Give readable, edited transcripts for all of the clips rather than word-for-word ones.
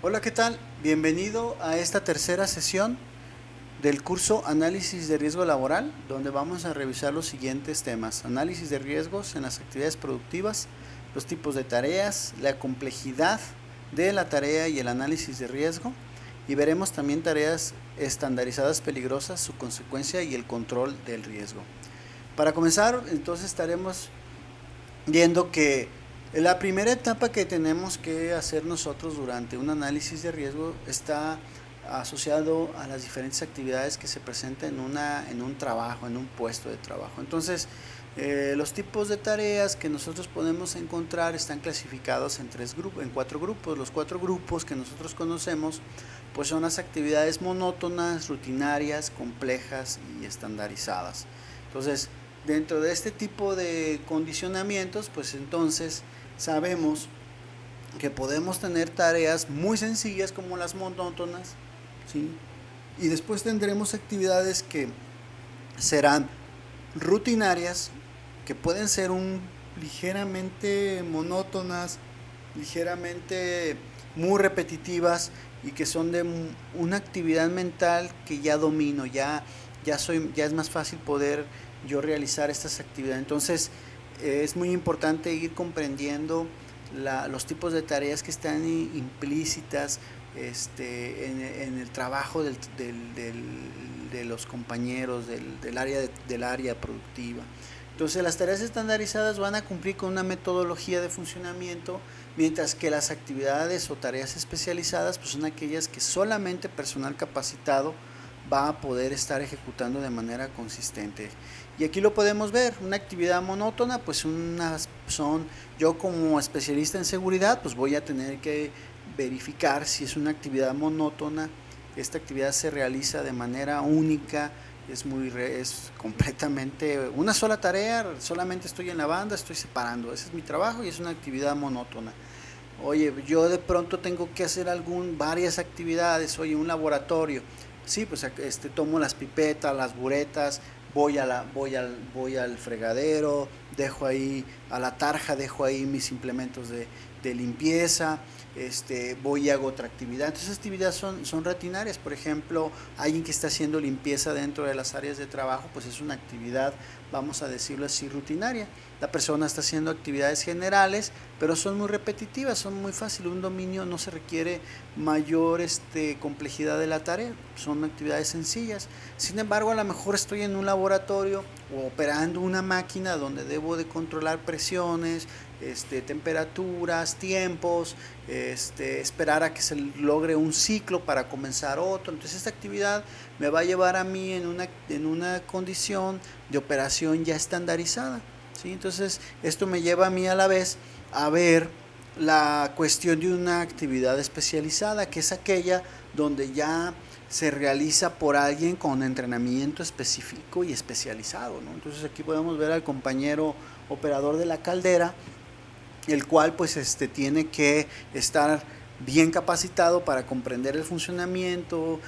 Hola, ¿qué tal? Bienvenido a esta tercera sesión del curso Análisis de Riesgo Laboral, donde vamos a revisar los siguientes temas: análisis de riesgos en las actividades productivas, los tipos de tareas, la complejidad de la tarea y el análisis de riesgo, y veremos también tareas estandarizadas peligrosas, su consecuencia y el control del riesgo. Para comenzar, entonces estaremos viendo que la primera etapa que tenemos que hacer nosotros durante un análisis de riesgo está asociado a las diferentes actividades que se presentan en un trabajo, en un puesto de trabajo. Entonces, los tipos de tareas que nosotros podemos encontrar están clasificados en en cuatro grupos. Los cuatro grupos que nosotros conocemos, pues son las actividades monótonas, rutinarias, complejas y estandarizadas. Entonces, dentro de este tipo de condicionamientos, pues entonces sabemos que podemos tener tareas muy sencillas como las monótonas, ¿sí? Y después tendremos actividades que serán rutinarias, que pueden ser ligeramente monótonas, ligeramente muy repetitivas y que son de una actividad mental que ya domino, ya es más fácil poder yo realizar estas actividades. Entonces, es muy importante ir comprendiendo los tipos de tareas que están implícitas en el trabajo de los compañeros del área productiva. Entonces, las tareas estandarizadas van a cumplir con una metodología de funcionamiento, mientras que las actividades o tareas especializadas pues son aquellas que solamente personal capacitado va a poder estar ejecutando de manera consistente. Y aquí lo podemos ver, una actividad monótona, pues yo como especialista en seguridad, pues voy a tener que verificar si es una actividad monótona. Esta actividad se realiza de manera única, es completamente una sola tarea, solamente estoy en la banda, estoy separando, ese es mi trabajo y es una actividad monótona. Oye, yo de pronto tengo que hacer varias actividades, oye, un laboratorio. Sí, pues tomo las pipetas, las buretas, voy al fregadero, dejo ahí a la tarja, dejo ahí mis implementos de limpieza, voy y hago otra actividad. Entonces, esas actividades son rutinarias. Por ejemplo, alguien que está haciendo limpieza dentro de las áreas de trabajo, pues es una actividad, vamos a decirlo así, rutinaria. La persona está haciendo actividades generales, pero son muy repetitivas, son muy fáciles. Un dominio no se requiere mayor complejidad de la tarea, son actividades sencillas. Sin embargo, a lo mejor estoy en un laboratorio o operando una máquina donde debo de controlar presiones, temperaturas, tiempos, esperar a que se logre un ciclo para comenzar otro. Entonces, esta actividad me va a llevar a mí en una condición de operación ya estandarizada, ¿sí? Entonces, esto me lleva a mí a la vez a ver la cuestión de una actividad especializada, que es aquella donde ya se realiza por alguien con entrenamiento específico y especializado, ¿no? Entonces, aquí podemos ver al compañero operador de la caldera, el cual pues tiene que estar bien capacitado para comprender el funcionamiento,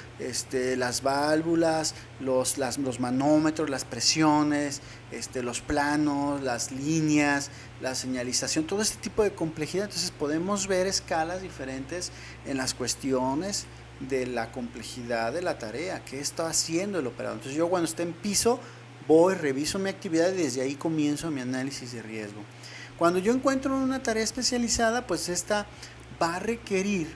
las válvulas, los manómetros, las presiones, los planos, las líneas, la señalización, todo este tipo de complejidad. Entonces podemos ver escalas diferentes en las cuestiones de la complejidad de la tarea, qué está haciendo el operador. Entonces yo cuando esté en piso voy, reviso mi actividad y desde ahí comienzo mi análisis de riesgo. Cuando yo encuentro una tarea especializada, pues esta va a requerir,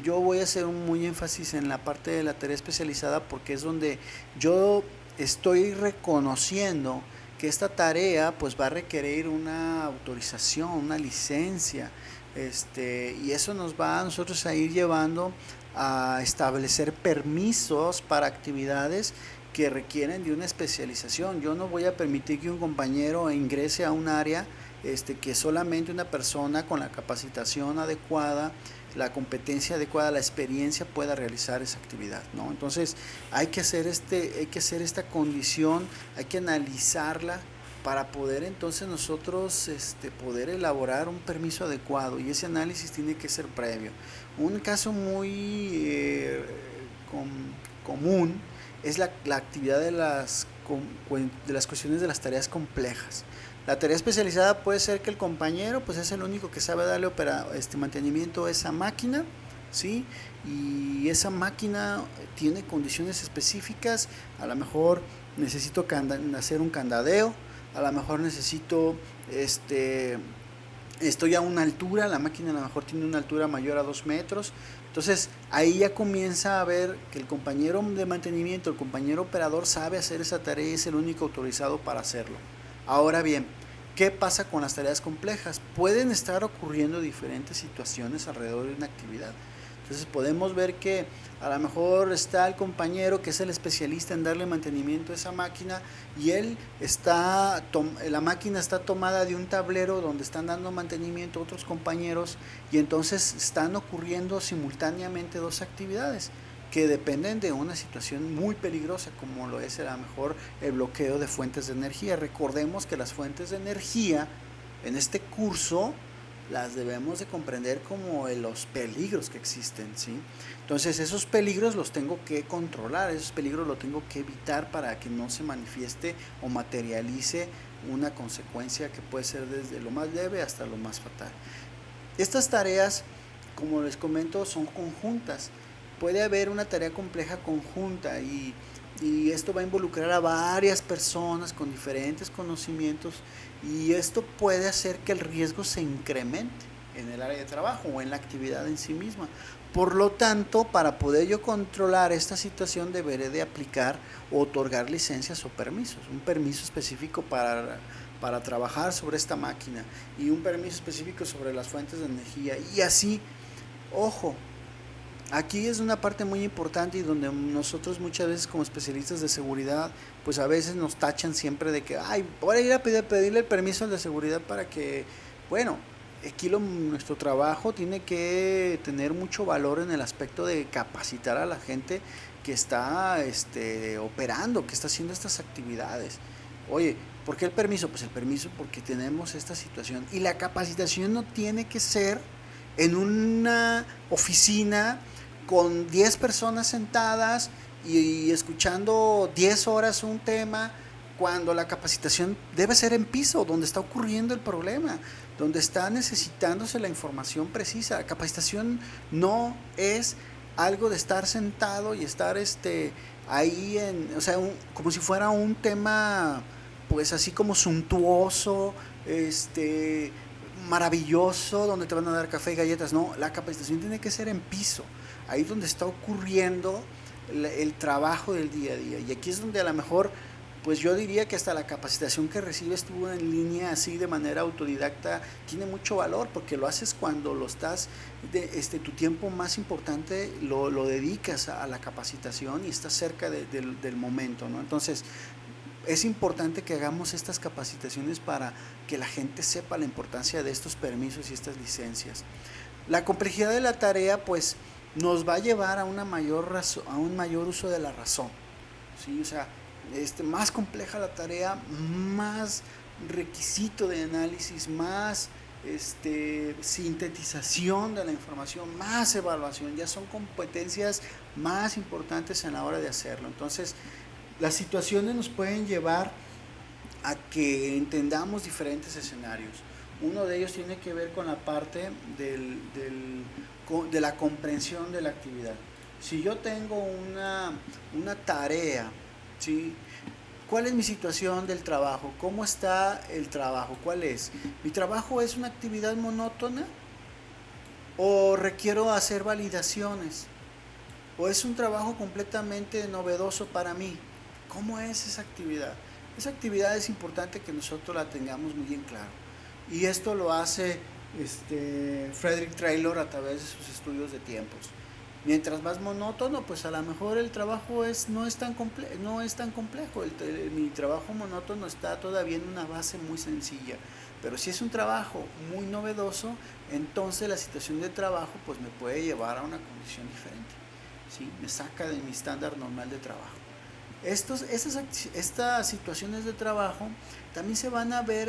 yo voy a hacer un muy énfasis en la parte de la tarea especializada porque es donde yo estoy reconociendo que esta tarea pues va a requerir una autorización, una licencia, y eso nos va a nosotros a ir llevando a establecer permisos para actividades que requieren de una especialización. Yo no voy a permitir que un compañero ingrese a un área que solamente una persona con la capacitación adecuada, la competencia adecuada, la experiencia pueda realizar esa actividad, ¿no? Entonces hay que hacer esta condición, hay que analizarla para poder entonces nosotros poder elaborar un permiso adecuado, y ese análisis tiene que ser previo. Un caso muy común es la actividad de las cuestiones de las tareas complejas. La tarea especializada puede ser que el compañero pues es el único que sabe darle mantenimiento a esa máquina, ¿sí? Y esa máquina tiene condiciones específicas, a lo mejor necesito hacer un candadeo, a lo mejor necesito, estoy a una altura, la máquina a lo mejor tiene una altura mayor a 2 metros, entonces ahí ya comienza a ver que el compañero de mantenimiento, el compañero operador sabe hacer esa tarea y es el único autorizado para hacerlo. Ahora bien, ¿qué pasa con las tareas complejas? Pueden estar ocurriendo diferentes situaciones alrededor de una actividad. Entonces podemos ver que a lo mejor está el compañero que es el especialista en darle mantenimiento a esa máquina y la máquina está tomada de un tablero donde están dando mantenimiento a otros compañeros y entonces están ocurriendo simultáneamente dos actividades que dependen de una situación muy peligrosa como lo es a lo mejor el bloqueo de fuentes de energía. Recordemos que las fuentes de energía en este curso las debemos de comprender como los peligros que existen, ¿sí? Entonces esos peligros los tengo que controlar, esos peligros los tengo que evitar para que no se manifieste o materialice una consecuencia que puede ser desde lo más leve hasta lo más fatal. Estas tareas, como les comento, son conjuntas. Puede haber una tarea compleja conjunta y esto va a involucrar a varias personas con diferentes conocimientos y esto puede hacer que el riesgo se incremente en el área de trabajo o en la actividad en sí misma. Por lo tanto, para poder yo controlar esta situación deberé de aplicar o otorgar licencias o permisos. Un permiso específico para trabajar sobre esta máquina y un permiso específico sobre las fuentes de energía y así, ojo. Aquí es una parte muy importante y donde nosotros muchas veces como especialistas de seguridad, pues a veces nos tachan siempre de que, ay, voy a ir a pedirle el permiso al de seguridad para que, bueno, aquí nuestro trabajo tiene que tener mucho valor en el aspecto de capacitar a la gente que está operando, que está haciendo estas actividades. Oye, ¿por qué el permiso? Pues el permiso porque tenemos esta situación y la capacitación no tiene que ser en una oficina con 10 personas sentadas y escuchando 10 horas un tema, cuando la capacitación debe ser en piso, donde está ocurriendo el problema, donde está necesitándose la información precisa. La capacitación no es algo de estar sentado y estar ahí o sea, como si fuera un tema pues así como suntuoso, maravilloso, donde te van a dar café y galletas. No, la capacitación tiene que ser en piso, ahí donde está ocurriendo el trabajo del día a día. Y aquí es donde a lo mejor, pues yo diría que hasta la capacitación que recibes tú en línea así de manera autodidacta tiene mucho valor porque lo haces cuando lo estás, tu tiempo más importante lo dedicas a la capacitación y estás cerca del momento, ¿no? Entonces, es importante que hagamos estas capacitaciones para que la gente sepa la importancia de estos permisos y estas licencias. La complejidad de la tarea pues nos va a llevar a a un mayor uso de la razón, ¿sí? O sea, más compleja la tarea, más requisito de análisis, más sintetización de la información, más evaluación, ya son competencias más importantes en la hora de hacerlo. Entonces, las situaciones nos pueden llevar a que entendamos diferentes escenarios. Uno de ellos tiene que ver con la parte de la comprensión de la actividad. Si yo tengo una tarea, ¿sí? ¿Cuál es mi situación del trabajo? ¿Cómo está el trabajo? ¿Cuál es? ¿Mi trabajo es una actividad monótona? ¿O requiero hacer validaciones? ¿O es un trabajo completamente novedoso para mí? ¿Cómo es esa actividad? Esa actividad es importante que nosotros la tengamos muy en claro. Y esto lo hace Frederick Taylor a través de sus estudios de tiempos. Mientras más monótono, pues a lo mejor el trabajo no es tan complejo. Mi trabajo monótono está todavía en una base muy sencilla. Pero si es un trabajo muy novedoso, entonces la situación de trabajo pues me puede llevar a una condición diferente, ¿sí? Me saca de mi estándar normal de trabajo. Estas situaciones de trabajo también se van a ver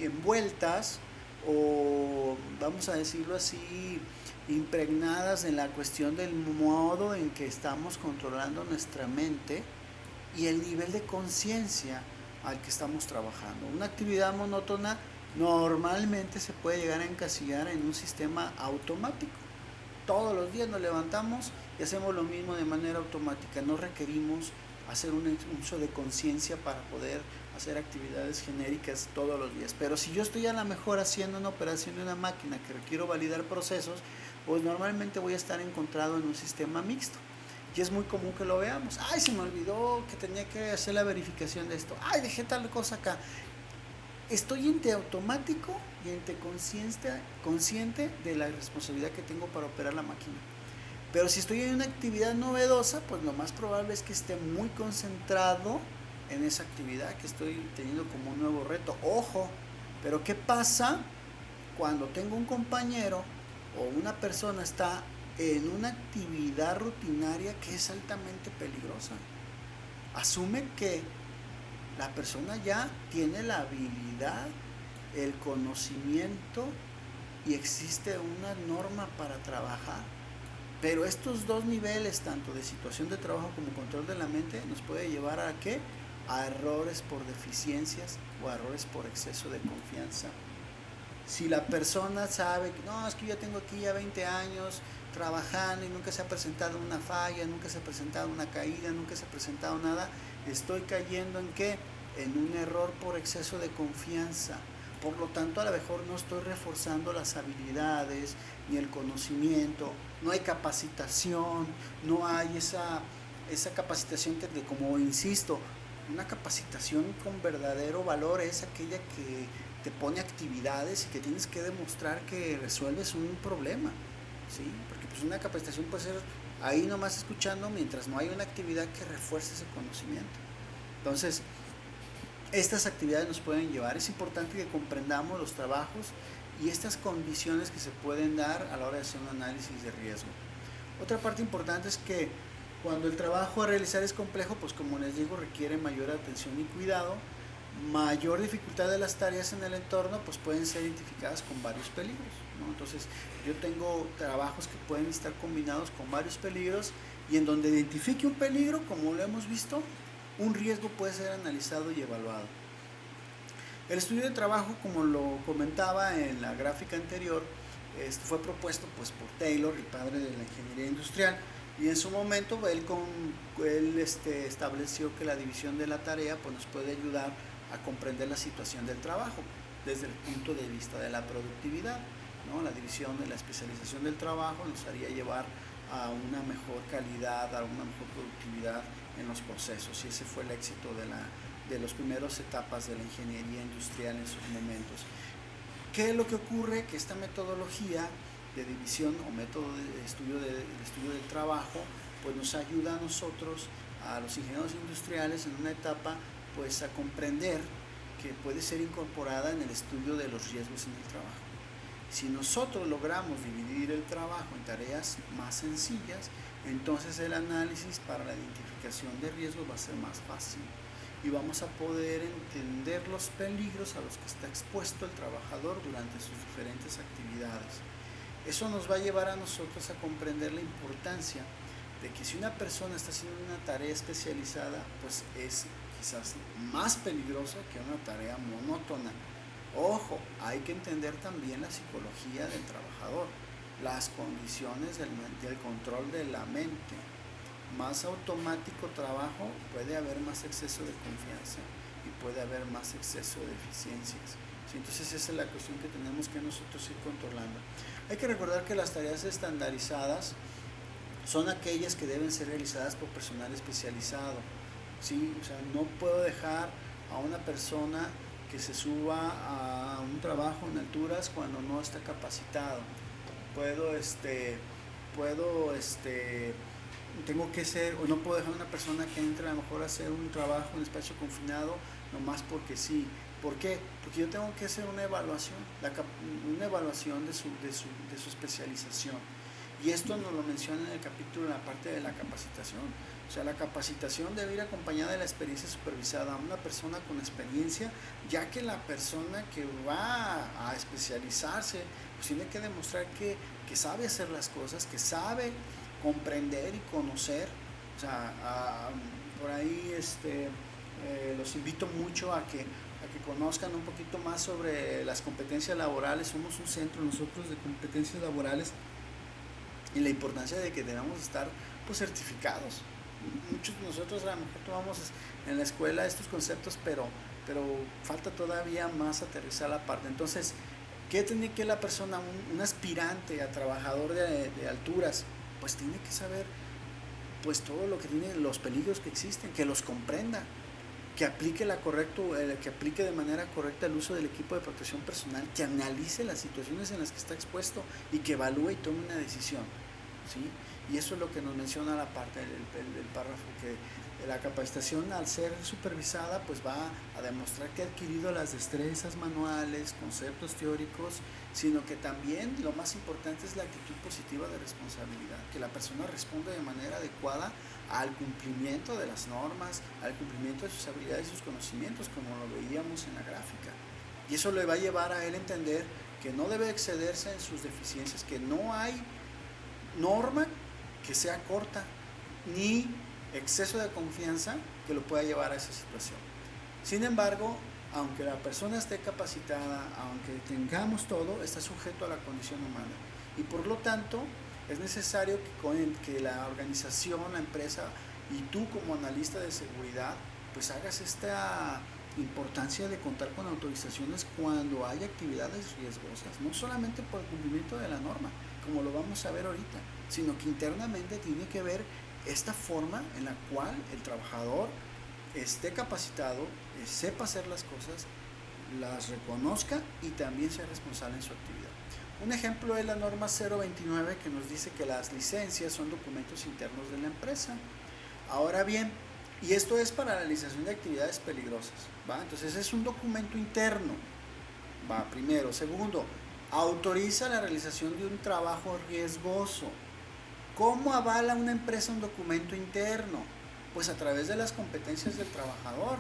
envueltas o vamos a decirlo así, impregnadas en la cuestión del modo en que estamos controlando nuestra mente y el nivel de conciencia al que estamos trabajando. Una actividad monótona normalmente se puede llegar a encasillar en un sistema automático. todos los días nos levantamos y hacemos lo mismo de manera automática. No requerimos hacer un uso de conciencia para poder hacer actividades genéricas todos los días. Pero si yo estoy a lo mejor haciendo una operación de una máquina que requiero validar procesos, pues normalmente voy a estar encontrado en un sistema mixto. Y es muy común que lo veamos. Ay, se me olvidó que tenía que hacer la verificación de esto. Ay, dejé tal cosa acá. Estoy ente automático y ente consciente de la responsabilidad que tengo para operar la máquina. Pero si estoy en una actividad novedosa, pues lo más probable es que esté muy concentrado en esa actividad que estoy teniendo como un nuevo reto. Ojo, pero ¿qué pasa cuando tengo un compañero o una persona está en una actividad rutinaria que es altamente peligrosa? Asume que la persona ya tiene la habilidad, el conocimiento y existe una norma para trabajar. Pero estos dos niveles, tanto de situación de trabajo como control de la mente, nos puede llevar a ¿qué? A errores por deficiencias o a errores por exceso de confianza. Si la persona sabe que no, es que yo tengo aquí ya 20 años trabajando y nunca se ha presentado una falla, nunca se ha presentado una caída, nunca se ha presentado nada, estoy cayendo en ¿qué? En un error por exceso de confianza. Por lo tanto, a lo mejor no estoy reforzando las habilidades ni el conocimiento, no hay capacitación, no hay esa capacitación que, como insisto, una capacitación con verdadero valor es aquella que te pone actividades y que tienes que demostrar que resuelves un problema, ¿sí? Porque pues una capacitación puede ser ahí nomás escuchando mientras no hay una actividad que refuerce ese conocimiento. Entonces, estas actividades nos pueden llevar, es importante que comprendamos los trabajos y estas condiciones que se pueden dar a la hora de hacer un análisis de riesgo. Otra parte importante es que cuando el trabajo a realizar es complejo, pues como les digo, requiere mayor atención y cuidado, mayor dificultad de las tareas en el entorno, pues pueden ser identificadas con varios peligros, ¿no? Entonces, yo tengo trabajos que pueden estar combinados con varios peligros y en donde identifique un peligro, como lo hemos visto, un riesgo puede ser analizado y evaluado. El estudio de trabajo, como lo comentaba en la gráfica anterior, fue propuesto pues, por Taylor, el padre de la ingeniería industrial, y en su momento él estableció que la división de la tarea pues, nos puede ayudar a comprender la situación del trabajo desde el punto de vista de la productividad, ¿no? La división de la especialización del trabajo nos haría llevar a una mejor calidad, a una mejor productividad en los procesos, y ese fue el éxito de las primeras etapas de la ingeniería industrial en sus momentos. ¿Qué es lo que ocurre? Que esta metodología de división o método de estudio del trabajo pues nos ayuda a nosotros, a los ingenieros industriales, en una etapa pues a comprender que puede ser incorporada en el estudio de los riesgos en el trabajo. Si nosotros logramos dividir el trabajo en tareas más sencillas, entonces el análisis para la identificación de riesgos va a ser más fácil y vamos a poder entender los peligros a los que está expuesto el trabajador durante sus diferentes actividades. Eso nos va a llevar a nosotros a comprender la importancia de que si una persona está haciendo una tarea especializada, pues es quizás más peligrosa que una tarea monótona. Ojo, hay que entender también la psicología del trabajador, las condiciones del control de la mente. Más automático trabajo, puede haber más exceso de confianza y puede haber más exceso de eficiencias. ¿Sí? Entonces esa es la cuestión que tenemos que nosotros ir controlando. Hay que recordar que las tareas estandarizadas son aquellas que deben ser realizadas por personal especializado, ¿sí? O sea, no puedo dejar a una persona que se suba a un trabajo en alturas cuando no está capacitado. Tengo que ser, o no puedo dejar a una persona que entre a lo mejor a hacer un trabajo en espacio confinado nomás porque sí. ¿Por qué? Porque yo tengo que hacer una evaluación de su especialización. Y esto nos lo menciona en el capítulo, en la parte de la capacitación. O sea, la capacitación debe ir acompañada de la experiencia supervisada a una persona con experiencia, ya que la persona que va a especializarse pues tiene que demostrar que sabe hacer las cosas, que sabe comprender y conocer. O sea, por ahí los invito mucho a que conozcan un poquito más sobre las competencias laborales. Somos un centro nosotros de competencias laborales y la importancia de que debamos estar pues certificados. Muchos de nosotros a lo mejor tomamos en la escuela estos conceptos, pero falta todavía más aterrizar la parte. Entonces, ¿qué tiene que la persona, un aspirante a trabajador de alturas? Pues tiene que saber pues todo lo que tiene, los peligros que existen, que los comprenda, que aplique que aplique de manera correcta el uso del equipo de protección personal, que analice las situaciones en las que está expuesto y que evalúe y tome una decisión, ¿sí? Y eso es lo que nos menciona la parte del párrafo, que la capacitación, al ser supervisada, pues va a demostrar que ha adquirido las destrezas manuales, conceptos teóricos, sino que también lo más importante es la actitud positiva de responsabilidad, que la persona responda de manera adecuada al cumplimiento de las normas, al cumplimiento de sus habilidades y sus conocimientos, como lo veíamos en la gráfica. Y eso le va a llevar a él a entender que no debe excederse en sus deficiencias, que no hay norma que sea corta, ni exceso de confianza que lo pueda llevar a esa situación. Sin embargo, aunque la persona esté capacitada, aunque tengamos todo, está sujeto a la condición humana. Y por lo tanto, es necesario que la organización, la empresa y tú como analista de seguridad, pues hagas esta importancia de contar con autorizaciones cuando hay actividades riesgosas, no solamente por el cumplimiento de la norma, como lo vamos a ver ahorita, sino que internamente tiene que ver esta forma en la cual el trabajador esté capacitado, sepa hacer las cosas, las reconozca y también sea responsable en su actividad. Un ejemplo es la norma 029, que nos dice que las licencias son documentos internos de la empresa. Ahora bien, y esto es para la realización de actividades peligrosas, ¿va? Entonces es un documento interno, ¿va? Primero. Segundo, autoriza la realización de un trabajo riesgoso. ¿Cómo avala una empresa un documento interno? Pues a través de las competencias del trabajador,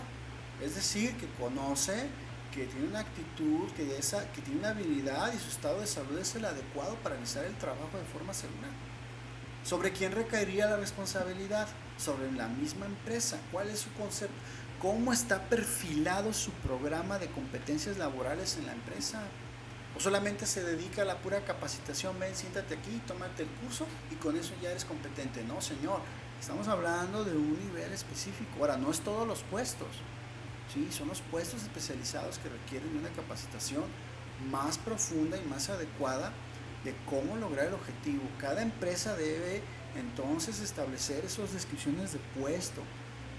es decir, que conoce, que tiene una actitud, que tiene una habilidad y su estado de salud es el adecuado para realizar el trabajo de forma segura. ¿Sobre quién recaería la responsabilidad? Sobre la misma empresa. ¿Cuál es su concepto? ¿Cómo está perfilado su programa de competencias laborales en la empresa? ¿O solamente se dedica a la pura capacitación? Ven, siéntate aquí, tómate el curso y con eso ya eres competente. No, señor, estamos hablando de un nivel específico. Ahora, no es todos los puestos, ¿sí? Son los puestos especializados que requieren de una capacitación más profunda y más adecuada de cómo lograr el objetivo. Cada empresa debe entonces establecer esas descripciones de puesto,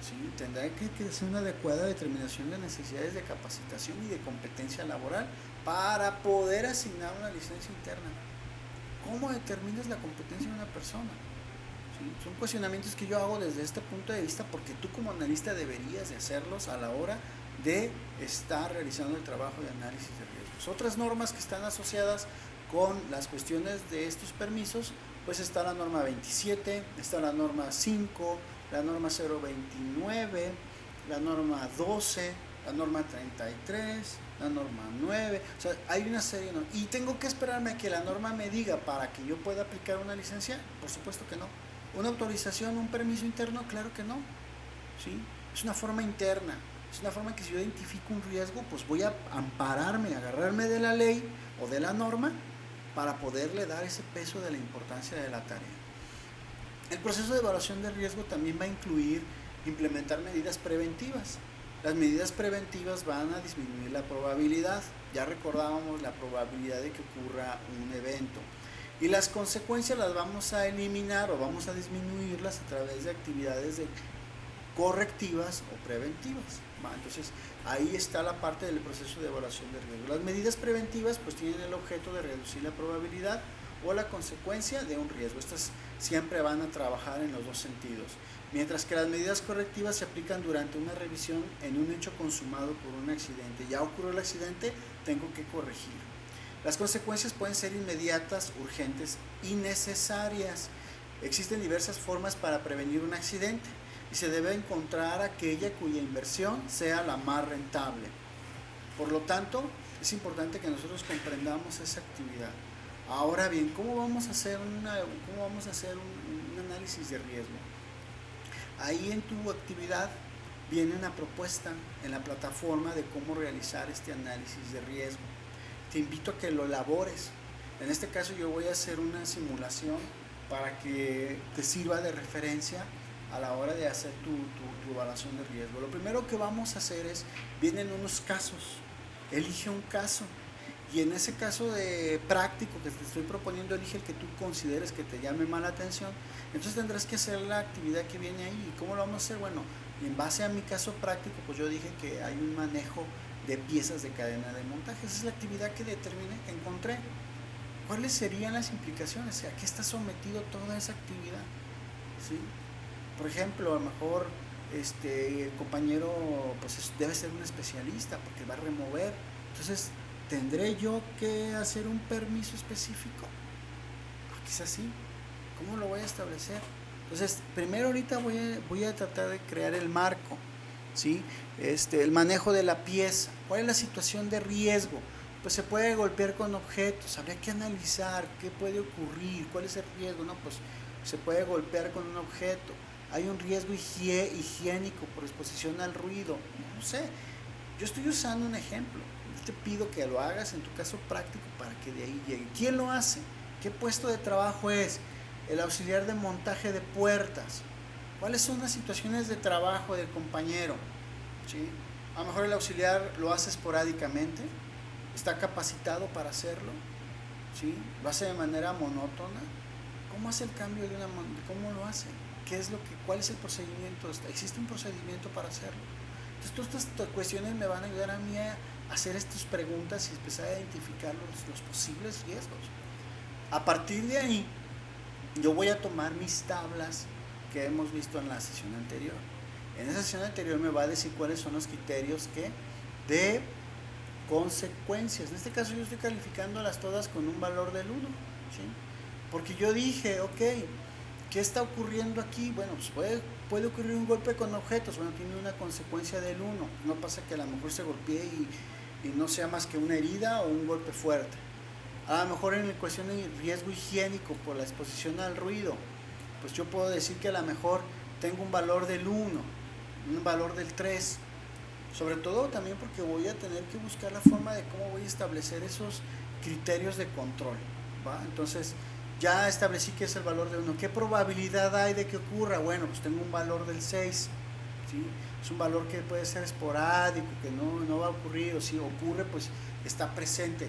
¿sí? Tendrá que hacer una adecuada determinación de necesidades de capacitación y de competencia laboral para poder asignar una licencia interna. ¿Cómo determinas la competencia de una persona? ¿Sí? Son cuestionamientos que yo hago desde este punto de vista, porque tú como analista deberías de hacerlos a la hora de estar realizando el trabajo de análisis de riesgos. Otras normas que están asociadas con las cuestiones de estos permisos, pues está la norma 27, está la norma 5, la norma 029, la norma 12, la norma 33, la norma 9, o sea, hay una serie, ¿no? Y tengo que esperarme a que la norma me diga para que yo pueda aplicar una licencia. Por supuesto que no. ¿Una autorización, un permiso interno? Claro que no, ¿sí? Es una forma interna, es una forma que si yo identifico un riesgo, pues voy a ampararme, agarrarme de la ley o de la norma para poderle dar ese peso de la importancia de la tarea. El proceso de evaluación de riesgo también va a incluir implementar medidas preventivas. Las medidas preventivas van a disminuir la probabilidad, ya recordábamos la probabilidad de que ocurra un evento, y las consecuencias las vamos a eliminar o vamos a disminuirlas a través de actividades correctivas o preventivas, ¿va? Entonces ahí está la parte del proceso de evaluación de riesgo. Las medidas preventivas pues tienen el objeto de reducir la probabilidad o la consecuencia de un riesgo. Estas siempre van a trabajar en los dos sentidos, mientras que las medidas correctivas se aplican durante una revisión en un hecho consumado por un accidente. Ya ocurrió el accidente, tengo que corregir. Las consecuencias pueden ser inmediatas, urgentes y necesarias. Existen diversas formas para prevenir un accidente y se debe encontrar aquella cuya inversión sea la más rentable. Por lo tanto, es importante que nosotros comprendamos esa actividad. Ahora bien, ¿cómo vamos a hacer un análisis de riesgo? Ahí en tu actividad viene una propuesta en la plataforma de cómo realizar este análisis de riesgo. Te invito a que lo elabores. En este caso yo voy a hacer una simulación para que te sirva de referencia a la hora de hacer tu evaluación de riesgo. Lo primero que vamos a hacer es, vienen unos casos, elige un caso y en ese caso de práctico que te estoy proponiendo, elige el que tú consideres que te llame más la atención. Entonces tendrás que hacer la actividad que viene ahí. ¿Y cómo lo vamos a hacer? Bueno, en base a mi caso práctico, pues yo dije que hay un manejo de piezas de cadena de montaje. Esa es la actividad que determiné, que encontré. ¿Cuáles serían las implicaciones? ¿A qué está sometido toda esa actividad? ¿Sí? Por ejemplo, a lo mejor el compañero pues debe ser un especialista porque va a remover. Entonces, ¿tendré yo que hacer un permiso específico? Pues quizás sí. ¿Cómo lo voy a establecer? Entonces, primero ahorita voy a tratar de crear el marco, ¿sí? El manejo de la pieza. ¿Cuál es la situación de riesgo? Pues se puede golpear con objetos, habría que analizar qué puede ocurrir, cuál es el riesgo, ¿no? Pues se puede golpear con un objeto, hay un riesgo higiénico por exposición al ruido, no sé, yo estoy usando un ejemplo, yo te pido que lo hagas en tu caso práctico para que de ahí llegue. ¿Quién lo hace? ¿Qué puesto de trabajo es? El auxiliar de montaje de puertas. ¿Cuáles son las situaciones de trabajo del compañero? ¿Sí? A lo mejor el auxiliar lo hace esporádicamente, está capacitado para hacerlo, ¿sí? Lo hace de manera monótona. ¿Cómo hace el cambio de cómo lo hace? ¿Cuál es el procedimiento? ¿Existe un procedimiento para hacerlo? Entonces todas estas cuestiones me van a ayudar a mí a hacer estas preguntas y empezar a identificar los posibles riesgos. A partir de ahí, yo voy a tomar mis tablas que hemos visto en la sesión anterior. En esa sesión anterior me va a decir cuáles son los criterios de consecuencias. En este caso yo estoy calificándolas todas con un valor del 1, ¿sí? Porque yo dije, ok, ¿qué está ocurriendo aquí? Bueno, pues puede ocurrir un golpe con objetos, bueno, tiene una consecuencia del 1. No pasa que a lo mejor se golpee y no sea más que una herida o un golpe fuerte. A lo mejor en la cuestión de riesgo higiénico por la exposición al ruido, pues yo puedo decir que a lo mejor tengo un valor del 1, un valor del 3. Sobre todo también porque voy a tener que buscar la forma de cómo voy a establecer esos criterios de control, ¿va? Entonces, ya establecí que es el valor de 1. ¿Qué probabilidad hay de que ocurra? Bueno, pues tengo un valor del 6, ¿sí? Es un valor que puede ser esporádico, que no va a ocurrir, o si ocurre, pues está presente,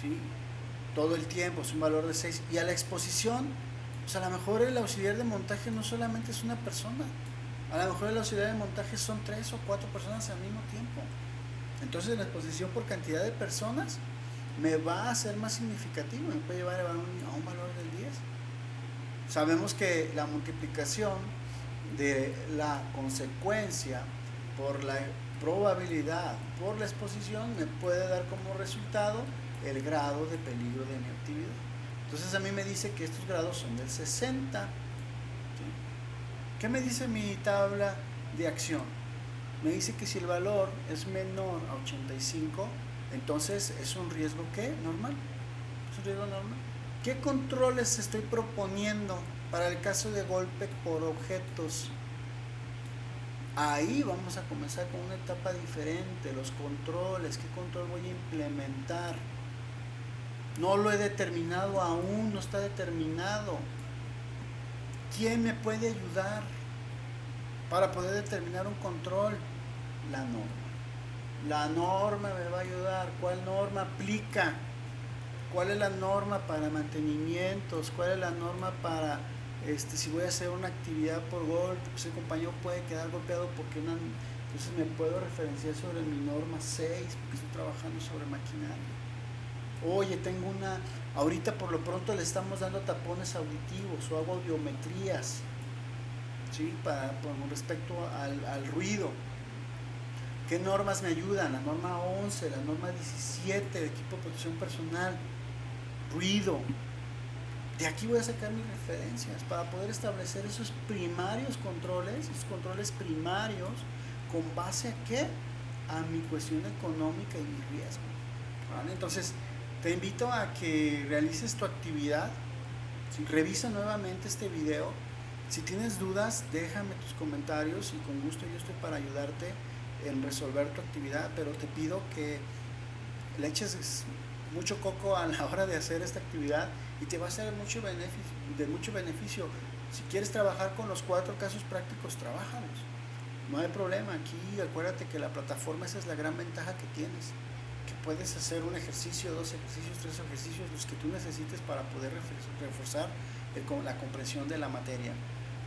¿sí? Todo el tiempo, es un valor de 6. Y a la exposición, pues a lo mejor el auxiliar de montaje no solamente es una persona, a lo mejor el auxiliar de montaje son 3 o 4 personas al mismo tiempo. Entonces la exposición por cantidad de personas me va a ser más significativo, me puede llevar a un valor del 10. Sabemos que la multiplicación de la consecuencia por la probabilidad por la exposición me puede dar como resultado el grado de peligro de mi actividad. Entonces a mí me dice que estos grados son del 60. ¿Qué me dice mi tabla de acción? Me dice que si el valor es menor a 85, entonces es un riesgo ¿qué? Normal. Es un riesgo normal. ¿Qué controles estoy proponiendo para el caso de golpe por objetos? Ahí vamos a comenzar con una etapa diferente, los controles, ¿qué control voy a implementar? No lo he determinado aún, no está determinado. ¿Quién me puede ayudar para poder determinar un control? La norma. La norma me va a ayudar. ¿Cuál norma aplica? ¿Cuál es la norma para mantenimientos? ¿Cuál es la norma para si voy a hacer una actividad por golpe? Pues el compañero puede quedar golpeado porque entonces me puedo referenciar sobre mi norma 6 porque estoy trabajando sobre maquinaria. Oye, ahorita por lo pronto le estamos dando tapones auditivos o hago audiometrías, ¿sí? Con respecto al ruido. ¿Qué normas me ayudan? La norma 11, la norma 17 de equipo de protección personal, ruido. De aquí voy a sacar mis referencias para poder establecer esos primarios controles, esos controles primarios, ¿con base a qué? A mi cuestión económica y mi riesgo, ¿vale? Entonces, te invito a que realices tu actividad, revisa nuevamente este video. Si tienes dudas, déjame tus comentarios y con gusto yo estoy para ayudarte en resolver tu actividad, pero te pido que le eches mucho coco a la hora de hacer esta actividad y te va a ser de mucho beneficio. Si quieres trabajar con los 4 casos prácticos, trabájalos. No hay problema. Aquí acuérdate que la plataforma, esa es la gran ventaja que tienes, que puedes hacer un ejercicio, 2 ejercicios, 3 ejercicios, los que tú necesites para poder reforzar la comprensión de la materia.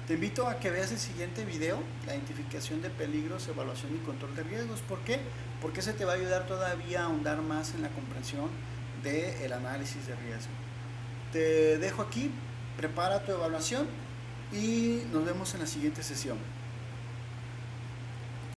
Te invito a que veas el siguiente video, la identificación de peligros, evaluación y control de riesgos. ¿Por qué? Porque se te va a ayudar todavía a ahondar más en la comprensión del análisis de riesgo. Te dejo aquí, prepara tu evaluación y nos vemos en la siguiente sesión.